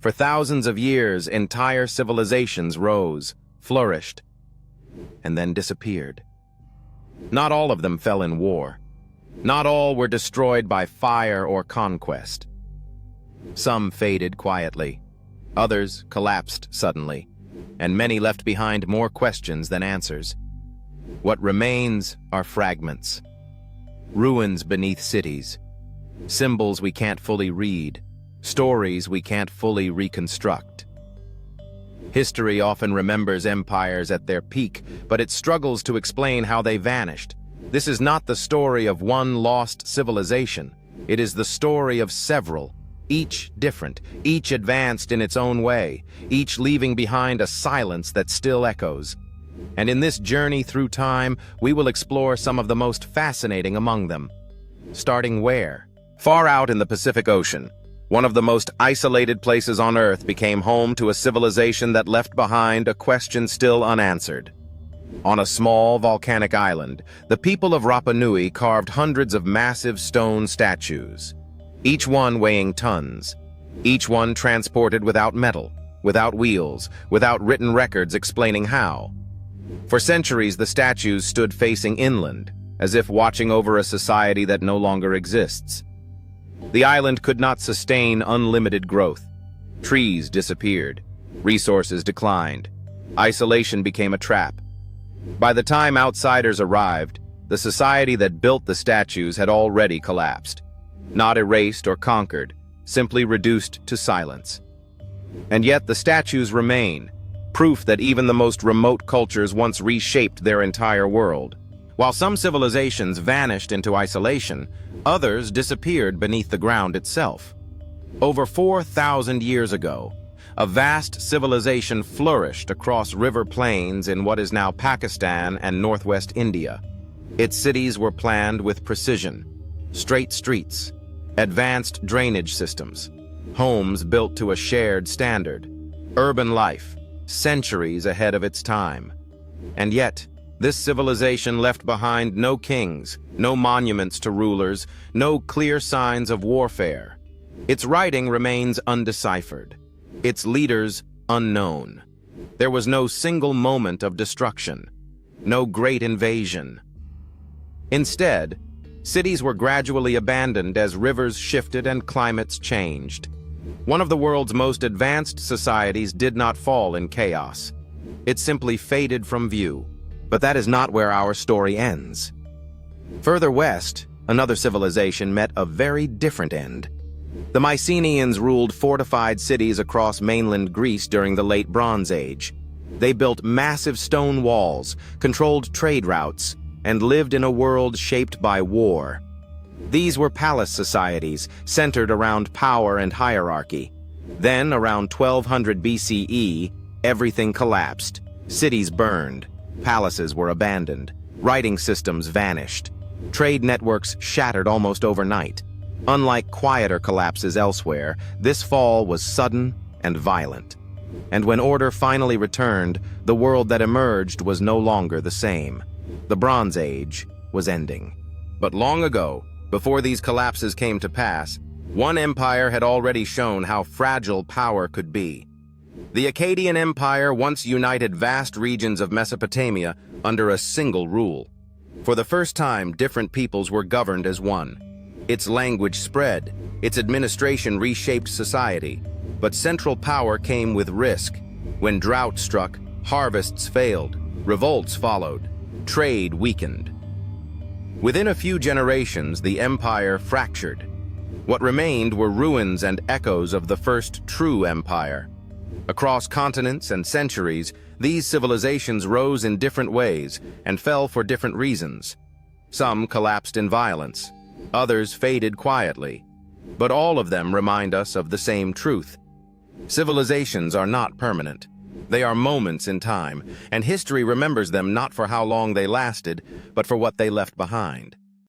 For thousands of years, entire civilizations rose, flourished, and then disappeared. Not all of them fell in war. Not all were destroyed by fire or conquest. Some faded quietly. Others collapsed suddenly, and many left behind more questions than answers. What remains are fragments, ruins beneath cities, symbols we can't fully read, stories we can't fully reconstruct. History often remembers empires at their peak, but it struggles to explain how they vanished. This is not the story of one lost civilization. It is the story of several, each different, each advanced in its own way, each leaving behind a silence that still echoes. And in this journey through time, we will explore some of the most fascinating among them. Starting where? Far out in the Pacific Ocean, one of the most isolated places on Earth became home to a civilization that left behind a question still unanswered. On a small volcanic island, the people of Rapa Nui carved hundreds of massive stone statues, each one weighing tons, each one transported without metal, without wheels, without written records explaining how. For centuries, the statues stood facing inland, as if watching over a society that no longer exists. The island could not sustain unlimited growth. Trees disappeared. Resources declined. Isolation became a trap. By the time outsiders arrived, the society that built the statues had already collapsed. Not erased or conquered, simply reduced to silence. And yet the statues remain, proof that even the most remote cultures once reshaped their entire world. While some civilizations vanished into isolation, others disappeared beneath the ground itself. Over 4,000 years ago, a vast civilization flourished across river plains in what is now Pakistan and northwest India. Its cities were planned with precision, straight streets, advanced drainage systems, homes built to a shared standard, urban life, centuries ahead of its time. And yet, this civilization left behind no kings, no monuments to rulers, no clear signs of warfare. Its writing remains undeciphered, its leaders unknown. There was no single moment of destruction, no great invasion. Instead, cities were gradually abandoned as rivers shifted and climates changed. One of the world's most advanced societies did not fall in chaos. It simply faded from view. But that is not where our story ends. Further west, another civilization met a very different end. The Mycenaeans ruled fortified cities across mainland Greece during the Late Bronze Age. They built massive stone walls, controlled trade routes, and lived in a world shaped by war. These were palace societies, centered around power and hierarchy. Then, around 1200 BCE, everything collapsed. Cities burned. Palaces were abandoned. Writing systems vanished. Trade networks shattered almost overnight. Unlike quieter collapses elsewhere, this fall was sudden and violent. And when order finally returned, the world that emerged was no longer the same. The Bronze Age was ending. But long ago, before these collapses came to pass, one empire had already shown how fragile power could be. The Akkadian Empire once united vast regions of Mesopotamia under a single rule. For the first time, different peoples were governed as one. Its language spread, its administration reshaped society, but central power came with risk. When drought struck, harvests failed, revolts followed, trade weakened. Within a few generations, the empire fractured. What remained were ruins and echoes of the first true empire. Across continents and centuries, these civilizations rose in different ways and fell for different reasons. Some collapsed in violence, others faded quietly, but all of them remind us of the same truth. Civilizations are not permanent. They are moments in time, and history remembers them not for how long they lasted, but for what they left behind.